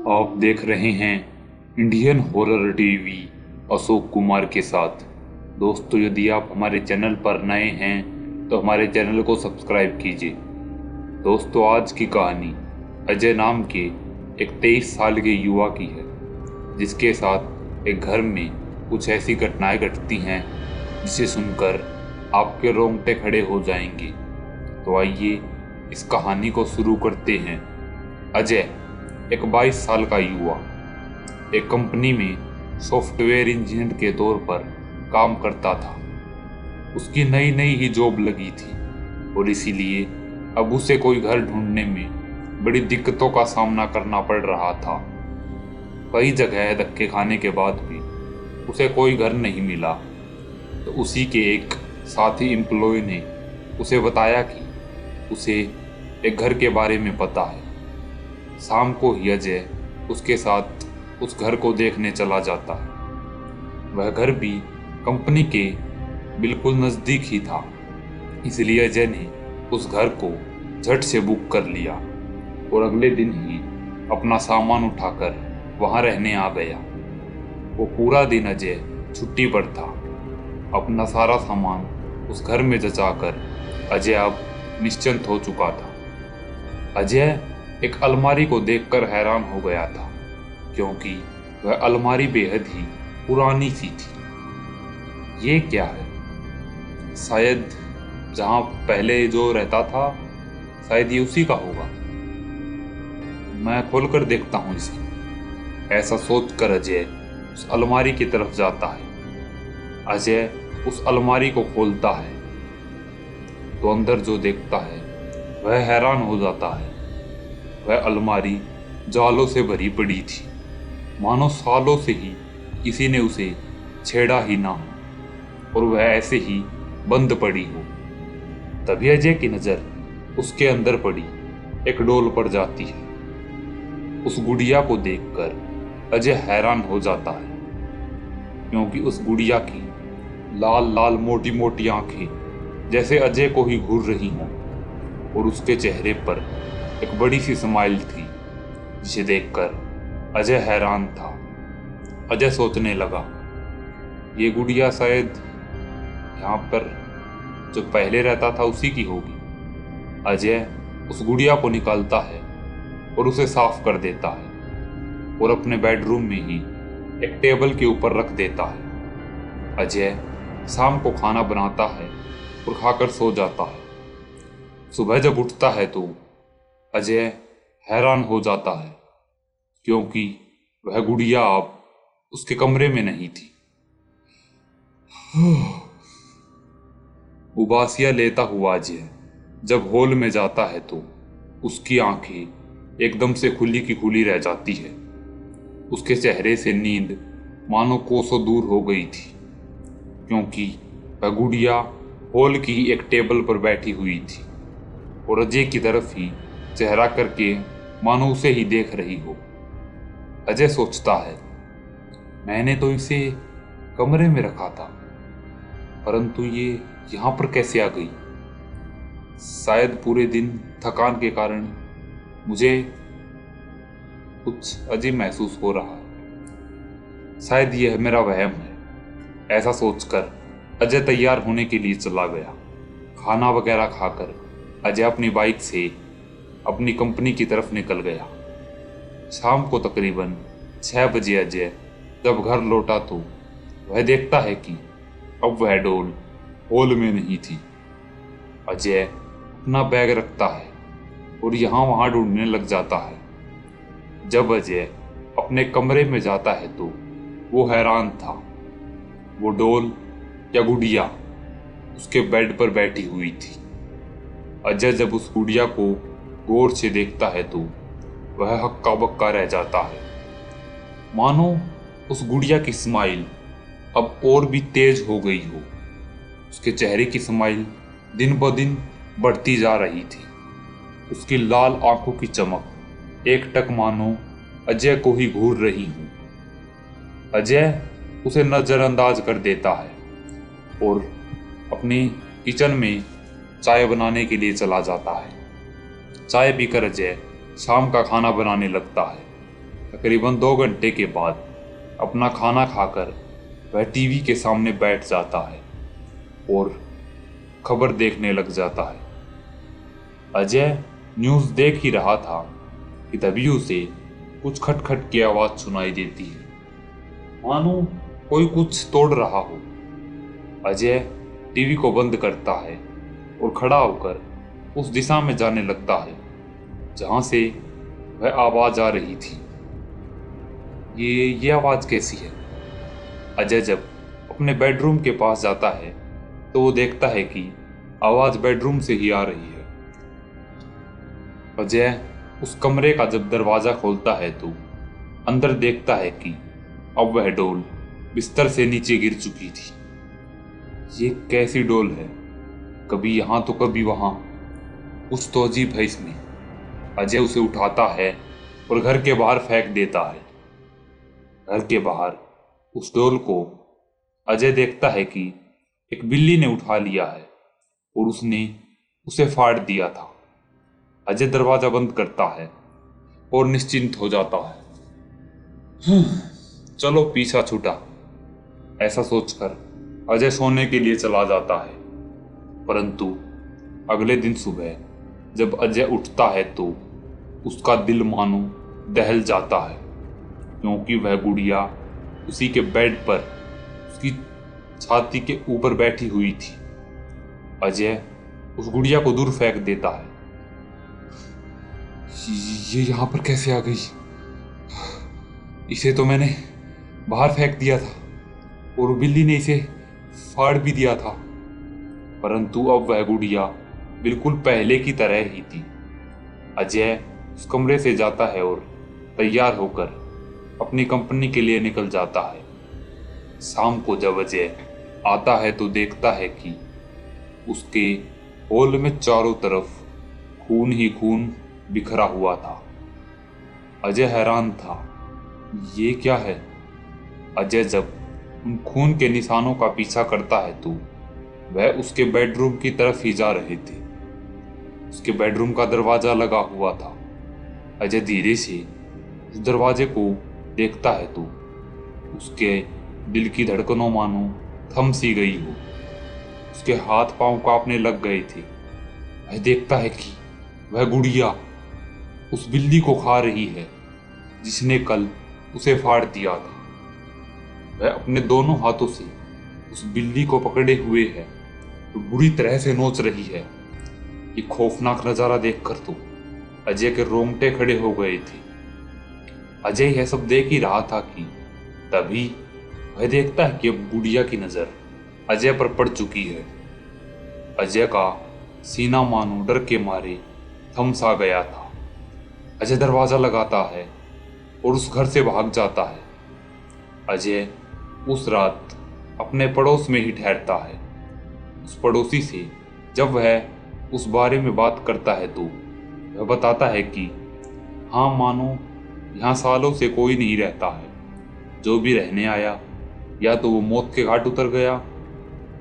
आप देख रहे हैं Indian horror TV Ashok Kumar के साथ। दोस्तों, यदि आप हमारे चैनल पर नए हैं तो हमारे चैनल को सब्सक्राइब कीजिए। दोस्तों, आज की कहानी अजय नाम के एक 23 साल के युवा की है, जिसके साथ एक घर में कुछ ऐसी घटनाएं घटती हैं जिसे सुनकर आपके रोंगटे खड़े हो जाएंगे। तो आइए इस कहानी को शुरू करते हैं। अजय एक 22 साल का युवा एक कंपनी में सॉफ्टवेयर इंजीनियर के तौर पर काम करता था। उसकी नई नई ही जॉब लगी थी और इसीलिए अब उसे कोई घर ढूंढने में बड़ी दिक्कतों का सामना करना पड़ रहा था। कई जगह धक्के खाने के बाद भी उसे कोई घर नहीं मिला, तो उसी के एक साथी एम्प्लॉय ने उसे बताया कि उसे एक घर के बारे में पता है। शाम को ही अजय उसके साथ उस घर को देखने चला जाता है। वह घर भी कंपनी के बिल्कुल नज़दीक ही था, इसलिए अजय ने उस घर को झट से बुक कर लिया और अगले दिन ही अपना सामान उठाकर वहां रहने आ गया। वो पूरा दिन अजय छुट्टी पर था। अपना सारा सामान उस घर में जचाकर अजय अब निश्चिंत हो चुका था। अजय एक अलमारी को देखकर हैरान हो गया था, क्योंकि वह अलमारी बेहद ही पुरानी सी थी। ये क्या है? शायद जहां पहले जो रहता था, शायद ये उसी का होगा। मैं खोलकर देखता हूं इसे, ऐसा सोचकर अजय उस अलमारी की तरफ जाता है। अजय उस अलमारी को खोलता है तो अंदर जो देखता है वह हैरान हो जाता है। वह अलमारी जालों से भरी पड़ी थी, मानो सालों से ही किसी ने उसे छेड़ा ही ना हो और वह ऐसे ही बंद पड़ी हो। तभी अजय की नज़र उसके अंदर पड़ी एक डोल पर जाती है। उस गुड़िया को देखकर अजय हैरान हो जाता है, क्योंकि उस गुड़िया की लाल लाल मोटी मोटी आंखें जैसे अजय को ही घूर रही हों और उसके चेहरे पर एक बड़ी सी स्माइल थी, जिसे देखकर अजय हैरान था। अजय सोचने लगा, ये गुड़िया शायद यहाँ पर जो पहले रहता था उसी की होगी। अजय उस गुड़िया को निकालता है और उसे साफ कर देता है और अपने बेडरूम में ही एक टेबल के ऊपर रख देता है। अजय शाम को खाना बनाता है और खाकर सो जाता है। सुबह जब उठता है तो अजय हैरान हो जाता है, क्योंकि वह गुड़िया अब उसके कमरे में नहीं थी। उबासियां लेता हुआ अजय जब हॉल में जाता है तो उसकी आंखें एकदम से खुली की खुली रह जाती है। उसके चेहरे से नींद मानो कोसों दूर हो गई थी, क्योंकि वह गुड़िया हॉल की ही एक टेबल पर बैठी हुई थी और अजय की तरफ ही चेहरा करके मानो उसे ही देख रही हो। अजय सोचता है, मैंने तो इसे कमरे में रखा था, परंतु ये यहाँ पर कैसे आ गई? शायद पूरे दिन थकान के कारण मुझे कुछ अजीब महसूस हो रहा है। शायद यह मेरा वहम है। ऐसा सोचकर अजय तैयार होने के लिए चला गया। खाना वगैरह खाकर अजय अपनी बाइक से अपनी कंपनी की तरफ निकल गया। शाम को तकरीबन 6 बजे अजय जब घर लौटा तो वह देखता है कि अब वह डोल हॉल में नहीं थी। अजय अपना बैग रखता है और यहाँ वहाँ ढूंढने लग जाता है। जब अजय अपने कमरे में जाता है तो वो हैरान था। वो डोल या गुड़िया उसके बेड पर बैठी हुई थी। अजय जब उस गुड़िया को गौर से देखता है तो वह हक्का बक्का रह जाता है, मानो उस गुड़िया की स्माइल अब और भी तेज हो गई हो। उसके चेहरे की स्माइल दिन ब दिन बढ़ती जा रही थी। उसकी लाल आंखों की चमक एकटक मानो अजय को ही घूर रही हो। अजय उसे नजरअंदाज कर देता है और अपनी किचन में चाय बनाने के लिए चला जाता है। चाय पीकर अजय शाम का खाना बनाने लगता है। तकरीबन 2 घंटे के बाद अपना खाना खाकर वह टीवी के सामने बैठ जाता है और खबर देखने लग जाता है। अजय न्यूज़ देख ही रहा था कि तभी उसे कुछ खटखट की आवाज़ सुनाई देती है, मानो कोई कुछ तोड़ रहा हो। अजय टीवी को बंद करता है और खड़ा होकर उस दिशा में जाने लगता है जहां से वह आवाज़ आ रही थी। ये आवाज़ कैसी है? अजय जब अपने बेडरूम के पास जाता है तो वो देखता है कि आवाज़ बेडरूम से ही आ रही है। अजय उस कमरे का जब दरवाज़ा खोलता है तो अंदर देखता है कि अब वह डोल बिस्तर से नीचे गिर चुकी थी। ये कैसी डोल है? कभी यहाँ तो कभी वहाँ, कुछ तो अजीब है इसमें। अजय उसे उठाता है और घर के बाहर फेंक देता है। घर के बाहर उस डोल को अजय देखता है कि एक बिल्ली ने उठा लिया है और उसने उसे फाड़ दिया था। अजय दरवाजा बंद करता है और निश्चिंत हो जाता है। चलो पीछा छूटा, ऐसा सोचकर अजय सोने के लिए चला जाता है। परंतु अगले दिन सुबह जब अजय उठता है तो उसका दिल मानो दहल जाता है, क्योंकि वह गुड़िया उसी के बेड पर उसकी छाती के ऊपर बैठी हुई थी। अजय उस गुड़िया को दूर फेंक देता है। ये यहाँ पर कैसे आ गई? इसे तो मैंने बाहर फेंक दिया था और बिल्ली ने इसे फाड़ भी दिया था। परंतु अब वह गुड़िया बिल्कुल पहले की तरह ही थी। अजय उस कमरे से जाता है और तैयार होकर अपनी कंपनी के लिए निकल जाता है। शाम को जब अजय आता है तो देखता है कि उसके हॉल में चारों तरफ खून ही खून बिखरा हुआ था। अजय हैरान था, ये क्या है? अजय जब उन खून के निशानों का पीछा करता है तो वह उसके बेडरूम की तरफ ही जा रहे थे। उसके बेडरूम का दरवाजा लगा हुआ था। अजय धीरे से उस दरवाजे को देखता है तो उसके दिल की धड़कनों मानो थम सी गई हो। उसके हाथ पांव कांपने लग गए थे। वह देखता है कि वह गुड़िया उस बिल्ली को खा रही है जिसने कल उसे फाड़ दिया था। वह अपने दोनों हाथों से उस बिल्ली को पकड़े हुए है और बुरी तरह से नोच रही है। ये खौफनाक नजारा देखकर तो अजय के रोंगटे खड़े हो गए थे। अजय यह सब देख ही रहा था कि तभी वह देखता है कि अब गुड़िया की नजर अजय पर पड़ चुकी है। अजय का सीना मानो डर के मारे थम सा गया था। अजय दरवाजा लगाता है और उस घर से भाग जाता है। अजय उस रात अपने पड़ोस में ही ठहरता है। उस पड़ोसी से जब वह उस बारे में बात करता है तो वह बताता है कि हाँ, मानो यहाँ सालों से कोई नहीं रहता है। जो भी रहने आया या तो वो मौत के घाट उतर गया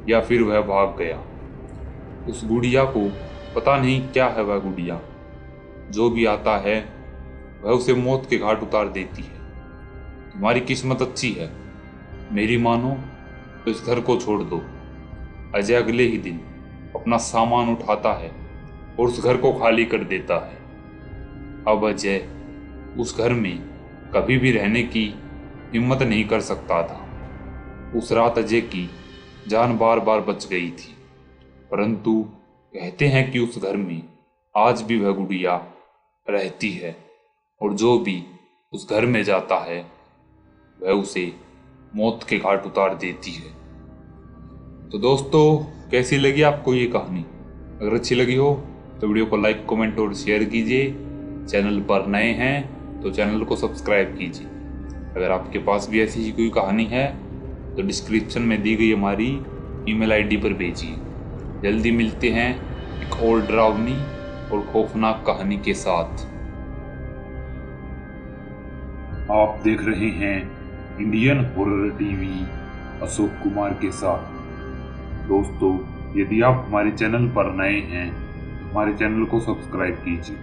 या फिर वह भाग गया। उस गुड़िया को पता नहीं क्या है, वह गुड़िया जो भी आता है वह उसे मौत के घाट उतार देती है। तुम्हारी किस्मत अच्छी है, मेरी मानो तो इस घर को छोड़ दो। अजय अगले ही दिन अपना सामान उठाता है और उस घर को खाली कर देता है। अब अजय उस घर में कभी भी रहने की हिम्मत नहीं कर सकता था। उस रात अजय की जान बार बार बच गई थी, परंतु कहते हैं कि उस घर में आज भी वह गुड़िया रहती है और जो भी उस घर में जाता है वह उसे मौत के घाट उतार देती है। तो दोस्तों, कैसी लगी आपको ये कहानी? अगर अच्छी लगी हो तो वीडियो को लाइक, कमेंट और शेयर कीजिए। चैनल पर नए हैं तो चैनल को सब्सक्राइब कीजिए। अगर आपके पास भी ऐसी ही कोई कहानी है तो डिस्क्रिप्शन में दी गई हमारी ईमेल आईडी पर भेजिए। जल्दी मिलते हैं एक और डरावनी और खौफनाक कहानी के साथ। आप देख रहे हैं Indian horror TV Ashok Kumar के साथ। दोस्तों, यदि आप हमारे चैनल पर नए हैं तो हमारे चैनल को सब्सक्राइब कीजिए।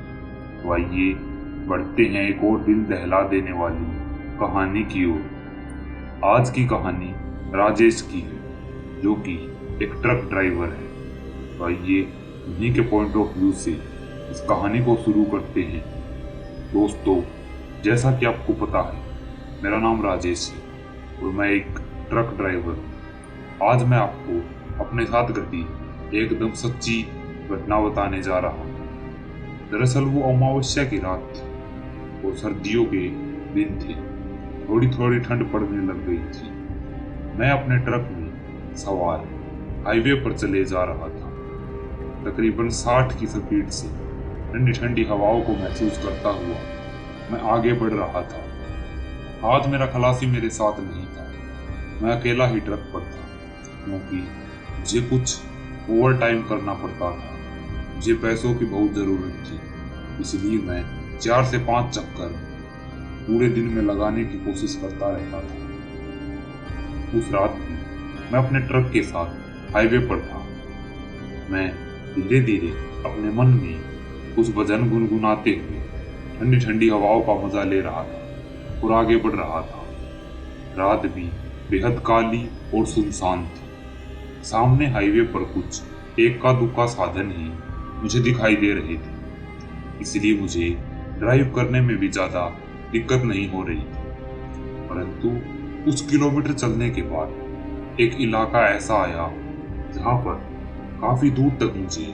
तो आइए बढ़ते हैं एक और दिल दहला देने वाली कहानी की ओर। आज की कहानी राजेश की है, जो कि एक ट्रक ड्राइवर है। तो आइए उन्हीं के पॉइंट ऑफ व्यू से इस कहानी को शुरू करते हैं। दोस्तों, जैसा कि आपको पता है, मेरा नाम राजेश है और मैं एक ट्रक ड्राइवर हूँ। आज मैं आपको अपने साथ घटी एकदम सच्ची घटना बताने जा रहा हूँ। दरअसल वो अमावस्या की रात थी और सर्दियों के दिन थे। थोड़ी थोड़ी ठंड पड़ने लग गई थी। मैं अपने ट्रक में सवार हाईवे पर चले जा रहा था। तकरीबन 60 की स्पीड से ठंडी ठंडी हवाओं को महसूस करता हुआ मैं आगे बढ़ रहा था। आज मेरा खलासी मेरे साथ नहीं था। मैं अकेला ही ट्रक पर था, क्योंकि मुझे कुछ ओवर टाइम करना पड़ता था। मुझे पैसों की बहुत ज़रूरत थी, इसलिए मैं 4 से 5 चक्कर पूरे दिन में लगाने की कोशिश करता रहता था। उस रात भी मैं अपने ट्रक के साथ हाईवे पर था। मैं धीरे धीरे अपने मन में कुछ भजन गुनगुनाते हुए ठंडी ठंडी हवाओं का मजा ले रहा था और आगे बढ़ रहा था। रात भी बेहद काली और सुनसान थी। सामने हाईवे पर कुछ एक्का दुक्का साधन ही मुझे दिखाई दे रहे थे, इसलिए मुझे ड्राइव करने में भी ज़्यादा दिक्कत नहीं हो रही थी। परंतु कुछ किलोमीटर चलने के बाद एक इलाका ऐसा आया जहाँ पर काफ़ी दूर तक मुझे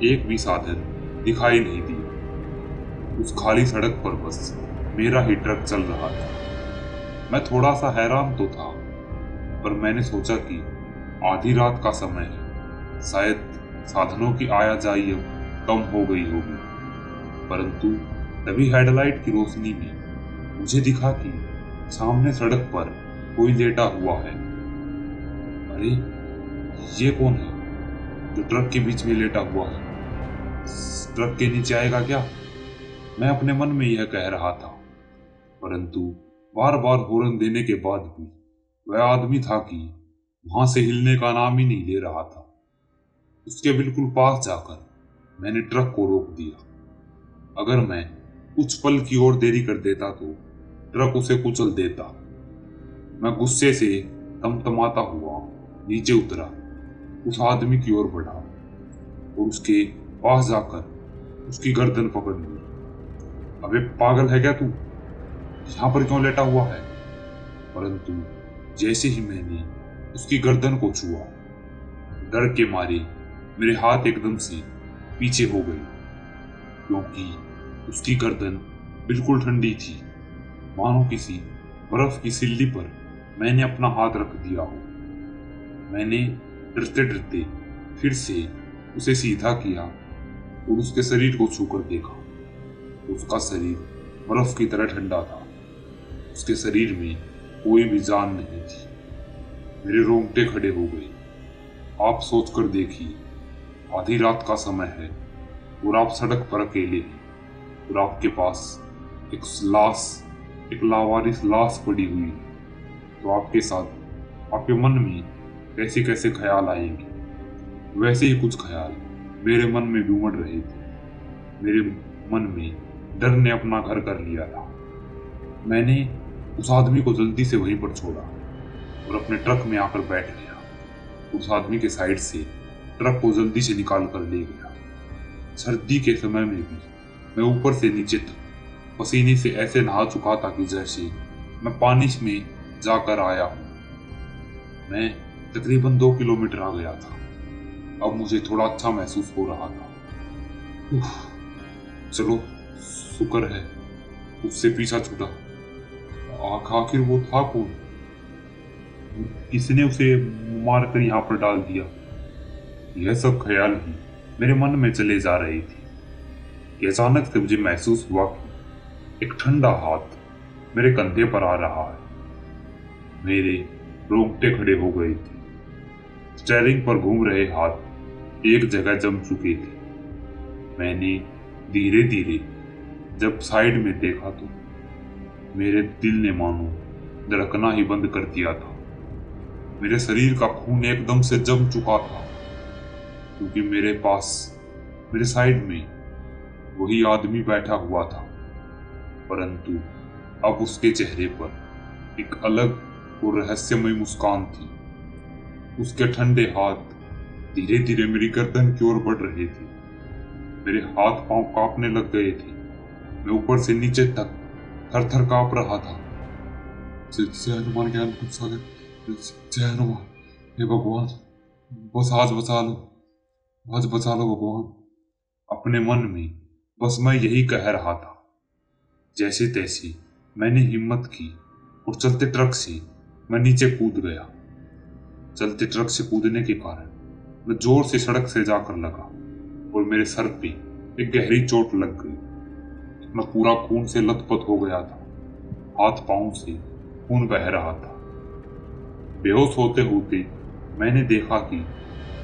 एक भी साधन दिखाई नहीं दिया। उस खाली सड़क पर बस मेरा ही ट्रक चल रहा था। मैं थोड़ा सा हैरान तो था, पर मैंने सोचा कि आधी रात का समय है, शायद साधनों की आवाजाही अब कम हो गई होगी। परंतु तभी हेडलाइट की रोशनी में मुझे दिखा कि सामने सड़क पर कोई लेटा हुआ है। अरे, ये कौन है जो ट्रक के बीच में लेटा हुआ है? ट्रक के नीचे आएगा क्या? मैं अपने मन में यह कह रहा था। परंतु बार बार हॉर्न देने के बाद भी वह आदमी था कि वहां से हिलने का नाम ही नहीं ले रहा था। उसके बिल्कुल पास जाकर मैंने ट्रक को रोक दिया। अगर मैं कुछ पल की ओर देरी कर देता तो ट्रक उसे कुचल देता। मैं गुस्से से तमतमाता हुआ नीचे उतरा, उस आदमी की ओर बढ़ा और उसके पास जाकर उसकी गर्दन पकड़ ली। अबे पागल है क्या तू? यहाँ पर क्यों लेटा हुआ है? परंतु जैसे ही मैंने उसकी गर्दन को छुआ, डर के मारे मेरे हाथ एकदम से पीछे हो गए, क्योंकि उसकी गर्दन बिल्कुल ठंडी थी, मानो किसी बर्फ की सिल्ली पर मैंने अपना हाथ रख दिया हो। मैंने डरते डरते फिर से उसे सीधा किया और उसके शरीर को छूकर देखा। उसका शरीर बर्फ की तरह ठंडा था। उसके शरीर में कोई भी जान नहीं थी। मेरे रोंगटे खड़े हो गए। आप सोचकर देखिए, आधी रात का समय है और आप सड़क पर अकेले हैं और आपके पास एक लावारिस लाश पड़ी हुई है। तो आपके साथ आपके मन में कैसे कैसे ख्याल आएंगे? वैसे ही कुछ ख्याल मेरे मन में भी उमड़ रहे थे। मेरे मन में डर ने अपना घर कर लिया था। मैंने उस आदमी को जल्दी से वहीं पर छोड़ा और अपने ट्रक में आकर बैठ गया। उस आदमी के साइड से ट्रक को जल्दी से निकाल कर ले गया। सर्दी के समय में भी मैं ऊपर से नीचे तक पसीने से ऐसे नहा चुका था कि जैसे मैं पानी में जाकर आया हूँ। मैं तकरीबन 2 किलोमीटर आ गया था। अब मुझे थोड़ा अच्छा महसूस हो रहा था। चलो, शुक्र है उससे पीछा छूटा। आखिर वो था कौन? किसने उसे मारकर यहाँ पर डाल दिया? यह सब ख्याल ही मेरे मन में चले जा रहे थे कि अचानक से मुझे महसूस हुआ कि एक ठंडा हाथ मेरे कंधे पर आ रहा है। मेरे रोंगटे खड़े हो गए थे। स्टीयरिंग पर घूम रहे हाथ एक जगह जम चुके थे। मैंने धीरे धीरे जब साइड में देखा तो मेरे दिल ने मानो धड़कना ही बंद कर दिया था। मेरे शरीर का खून एकदम से जम चुका था, क्योंकि मेरे साइड में वही आदमी बैठा हुआ था। परंतु अब उसके चेहरे पर एक अलग और रहस्यमय मुस्कान थी। उसके ठंडे हाथ धीरे धीरे मेरी गर्दन की ओर बढ़ रहे थे। मेरे हाथ पांव कांपने लग गए थे। मैं ऊपर से नीचे तक थर थर कांप रहा था। जय हनुमान ज्ञान गुण सागर, जय हनुमान, हे भगवान, बस आज बचा लो, आज बचा लो भगवान। अपने मन में बस मैं यही कह रहा था। जैसे तैसे मैंने हिम्मत की और चलते ट्रक से मैं नीचे कूद गया। चलते ट्रक से कूदने के कारण मैं जोर से सड़क से जाकर लगा और मेरे सर पे एक गहरी चोट लग गई। मैं पूरा खून से लथपथ हो गया था। हाथ पांव से खून बह रहा था। बेहोश होते होते मैंने देखा कि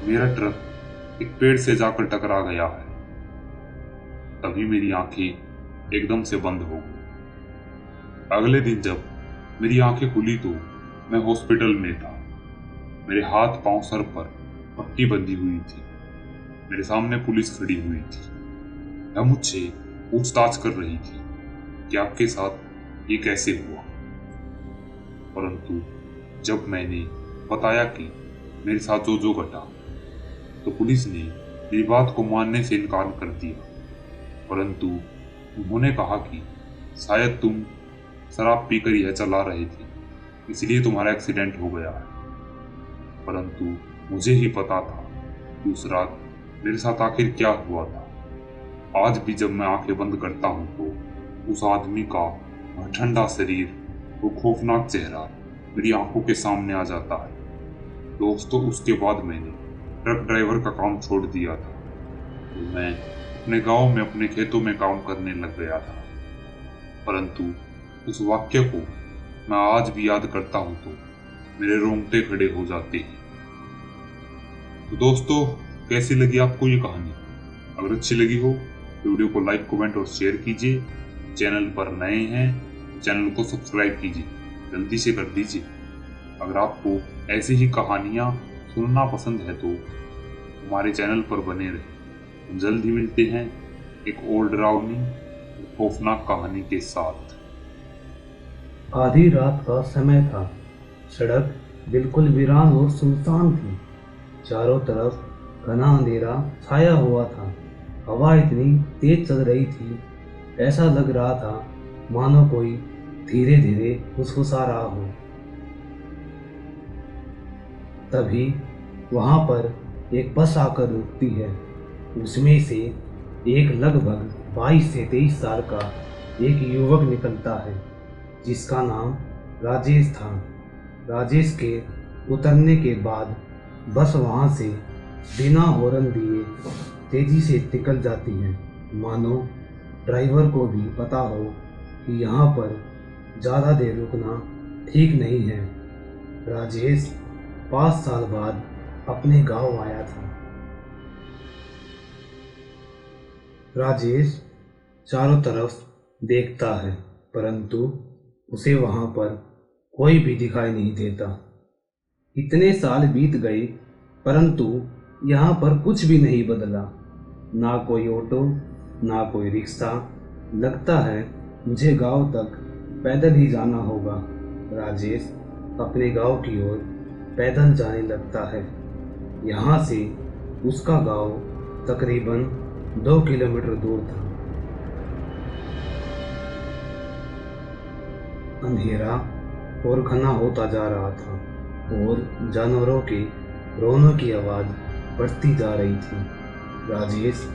मेरा ट्रक एक पेड़ से जाकर टकरा गया है। तभी मेरी आंखें एकदम से बंद हो गई। अगले दिन जब मेरी आंखें खुली तो मैं हॉस्पिटल में था। मेरे हाथ पांव सर पर पट्टी बंधी हुई थी। मेरे सामने पुलिस खड़ी हुई थी। वह मुझसे पूछताछ कर रही थी कि आपके साथ ये कैसे हुआ। परंतु जब मैंने बताया कि मेरे साथ जो जो घटा तो पुलिस ने मेरी बात को मानने से इनकार कर दिया। परंतु उन्होंने कहा कि शायद तुम शराब पीकर यह चला रहे थे, इसलिए तुम्हारा एक्सीडेंट हो गया है। परंतु मुझे ही पता था कि उस रात मेरे साथ आखिर क्या हुआ था। आज भी जब मैं आंखें बंद करता हूं तो उस आदमी का वह ठंडा शरीर, वो खौफनाक चेहरा मेरी आंखों के सामने आ जाता है। दोस्तों, उसके बाद मैंने ट्रक ड्राइवर का काम छोड़ दिया था तो मैं अपने गांव में अपने खेतों में काम करने लग गया था। परंतु उस वाक्य को मैं आज भी याद करता हूं तो मेरे रोंगटे खड़े हो जाते हैं। तो दोस्तों, कैसी लगी आपको ये कहानी? अगर अच्छी लगी हो तो वीडियो को लाइक, कमेंट और शेयर कीजिए। चैनल पर नए हैं, चैनल को सब्सक्राइब कीजिए, जल्दी से कर दीजिए। अगर आपको ऐसी ही कहानियाँ सुनना पसंद है तो हमारे चैनल पर बने रहें। हम जल्द ही मिलते हैं एक और डरावनी खौफनाक कहानी के साथ। आधी रात का समय था। सड़क बिल्कुल वीरान और सुनसान थी। चारों तरफ घना अंधेरा छाया हुआ था। हवा इतनी तेज चल रही थी, ऐसा लग रहा था मानो कोई धीरे धीरे फुसफुसा रहा हो। तभी वहां पर एक बस आकर रुकती है। उसमें से एक लगभग 22 से 23 साल का एक युवक निकलता है जिसका नाम राजेश था। राजेश के उतरने के बाद बस वहां से बिना हॉर्न दिए तेजी से निकल जाती है, मानो ड्राइवर को भी पता हो कि यहाँ पर ज़्यादा देर रुकना ठीक नहीं है। राजेश 5 साल बाद अपने गांव आया था। राजेश चारों तरफ देखता है, परंतु उसे वहां पर कोई भी दिखाई नहीं देता। इतने साल बीत गए, परंतु यहाँ पर कुछ भी नहीं बदला। ना कोई ऑटो, ना कोई रिक्शा। लगता है मुझे गांव तक पैदल ही जाना होगा। राजेश अपने गांव की ओर पैदल जाने लगता है। यहाँ से उसका गांव तकरीबन 2 किलोमीटर दूर था। अंधेरा और घना होता जा रहा था और जानवरों के रोने की आवाज़ बढ़ती जा रही थी। राजेश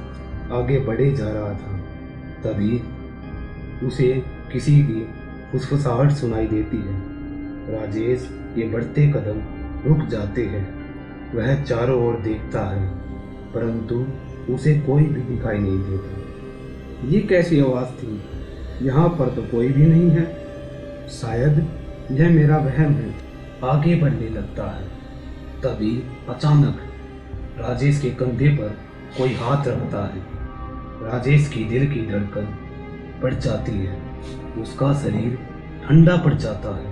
आगे बढ़े जा रहा था। तभी उसे किसी की फुसफुसाहट सुनाई देती है। राजेश के बढ़ते कदम रुक जाते हैं। वह चारों ओर देखता है, परंतु उसे कोई भी दिखाई नहीं देता। ये कैसी आवाज़ थी? यहाँ पर तो कोई भी नहीं है। शायद यह मेरा वहम है। आगे बढ़ने लगता है। तभी अचानक राजेश के कंधे पर कोई हाथ रखता है। राजेश की दिल की धड़कन बढ़ जाती है। उसका शरीर ठंडा पड़ जाता है।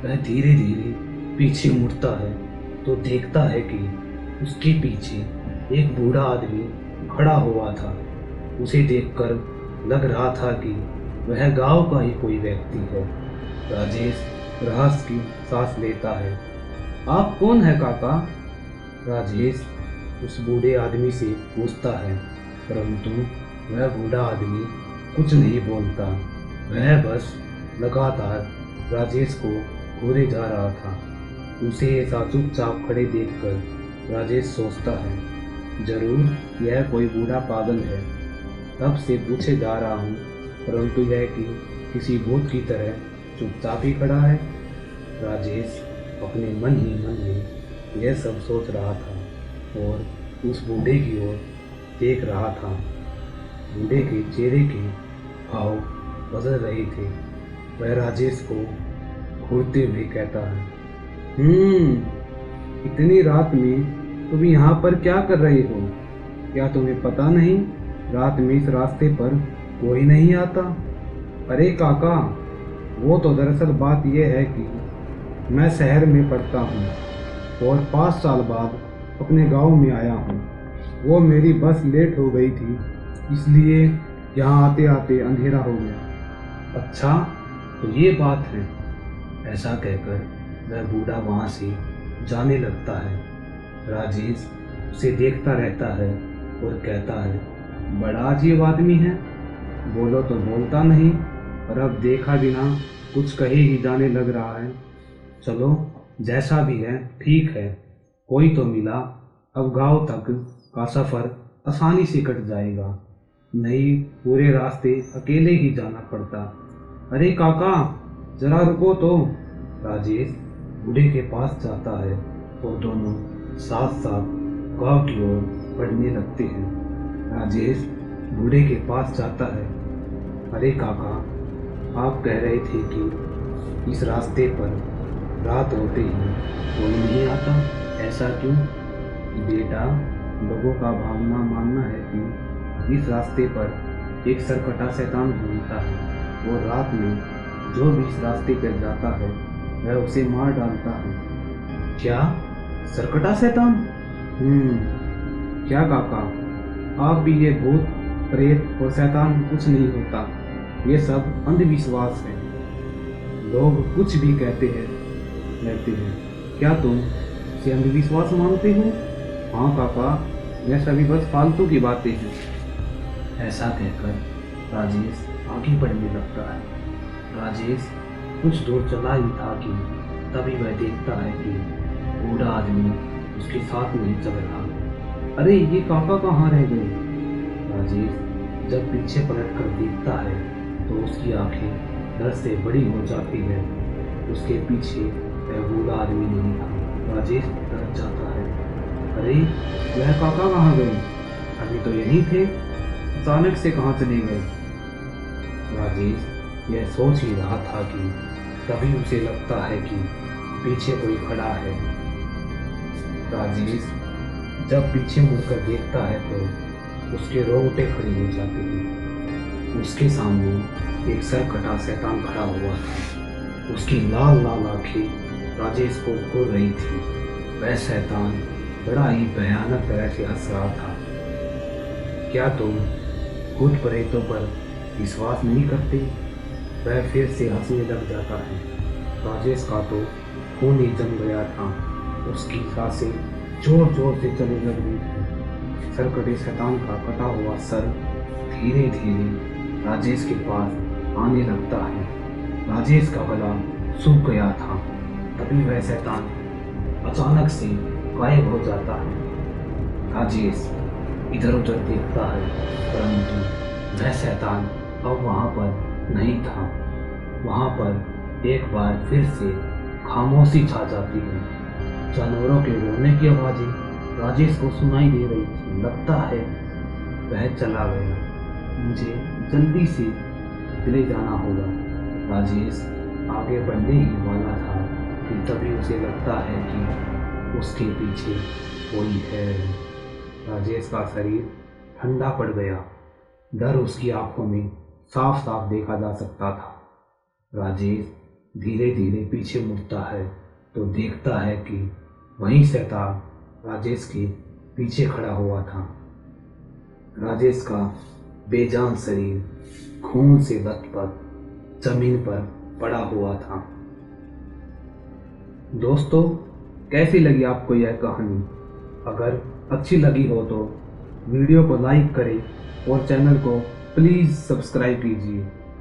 वह धीरे धीरे पीछे मुड़ता है तो देखता है कि उसके पीछे एक बूढ़ा आदमी खड़ा हुआ था। उसे देखकर लग रहा था कि वह गांव का ही कोई व्यक्ति है। राजेश राहत की सांस लेता है। आप कौन है काका? राजेश उस बूढ़े आदमी से पूछता है, परंतु वह बूढ़ा आदमी कुछ नहीं बोलता। वह बस लगातार राजेश को घूरे जा रहा था। उसे ऐसा चुपचाप खड़े देखकर राजेश सोचता है, जरूर यह कोई बूढ़ा पागल है। तब से पूछे जा रहा हूँ, परंतु यह कि किसी भूत की तरह चुपचाप ही खड़ा है। राजेश अपने मन ही मन में यह सब सोच रहा था और उस बूढ़े की ओर देख रहा था। बूढ़े के चेहरे के भाव बदल रहे थे। वह राजेश को घूरते हुए कहता है, इतनी रात में तुम यहाँ पर क्या कर रहे हो? क्या तुम्हें पता नहीं रात में इस रास्ते पर कोई नहीं आता? अरे काका, वो तो दरअसल बात यह है कि मैं शहर में पढ़ता हूँ और 5 साल बाद अपने गांव में आया हूँ। वो मेरी बस लेट हो गई थी, इसलिए यहाँ आते आते अंधेरा हो गया। अच्छा, तो ये बात है। ऐसा कहकर वह बूढ़ा वहाँ से जाने लगता है। राजेश उसे देखता रहता है और कहता है, बड़ा अजीब आदमी है, बोलो तो बोलता नहीं और अब देखा बिना कुछ कहे ही जाने लग रहा है। चलो जैसा भी है ठीक है, कोई तो मिला। अब गांव तक का सफ़र आसानी से कट जाएगा, नहीं पूरे रास्ते अकेले ही जाना पड़ता। अरे काका, जरा रुको तो। राजेश बूढ़े के पास जाता है और दोनों साथ साथ गांव की ओर बढ़ने लगते हैं। राजेश बूढ़े के पास जाता है। अरे काका, आप कह रहे थे कि इस रास्ते पर रात होते ही कोई नहीं आता, ऐसा क्यों? बेटा, लोगों का भावना मानना है कि इस रास्ते पर एक सरकटा शैतान घूमता है और रात में जो भी इस रास्ते पर जाता है वह उसे मार डालता है। क्या सरकटा शैतान? क्या काका, आप भी ये भूत प्रेत और शैतान कुछ नहीं होता, ये सब अंधविश्वास है। लोग कुछ भी कहते हैं, क्या तुम इसे अंधविश्वास मानते हो? हाँ काका, यह सभी बस फालतू की बातें हैं। ऐसा कहकर राजेश आगे बढ़ने लगता है। राजेश कुछ दूर चला ही था कि तभी वह देखता है कि बूढ़ा आदमी उसके साथ नहीं चल रहा। अरे ये काका कहाँ रह गए? राजेश जब पीछे पलट कर देखता है तो उसकी आंखें डर से बड़ी हो जाती है। उसके पीछे वह बूढ़ा आदमी नहीं था। राजेश डर जाता है। अरे वह काका कहाँ गए? अभी तो यहीं थे, अचानक से कहाँ चले गए? राजेश यह सोच ही रहा था कि तभी उसे लगता है कि पीछे कोई खड़ा है। राजेश जब पीछे मुड़कर देखता है तो उसके रोंगटे खड़े हो जाते हैं। उसके सामने एक सरकटा शैतान खड़ा हुआ था। उसकी लाल लाल आंखें राजेश को घूर रही थी। वह शैतान बड़ा ही भयानक तरह से हंस रहा था। क्या तुम भूत प्रेतों पर विश्वास नहीं करते? वह फिर से हंसने लग जाता है। राजेश का तो खून ही जम गया था। उसकी सांसें जोर जोर से चलने लग रही थी। सरकटे शैतान का कटा हुआ सर धीरे धीरे राजेश के पास आने लगता है। राजेश का गला सूख गया था। तभी वह शैतान अचानक से गायब हो जाता है। राजेश इधर उधर देखता है, परंतु वह शैतान अब वहाँ पर नहीं था। वहाँ पर एक बार फिर से खामोशी छा जाती है। जानवरों के रोने की आवाज़ें राजेश को सुनाई दे रही थी। लगता है वह चला गया। मुझे जल्दी से चले जाना होगा। राजेश आगे बढ़ने ही वाला था कि तभी उसे लगता है कि उसके पीछे कोई है। राजेश का शरीर ठंडा पड़ गया। डर उसकी आंखों में साफ साफ देखा जा सकता था। राजेश धीरे धीरे पीछे मुड़ता है तो देखता है कि वही शैतान राजेश के पीछे खड़ा हुआ था। राजेश का बेजान शरीर खून से लथपथ जमीन पर पड़ा हुआ था। दोस्तों, कैसी लगी आपको यह कहानी? अगर अच्छी लगी हो तो वीडियो को लाइक करें और चैनल को प्लीज़ सब्सक्राइब कीजिए।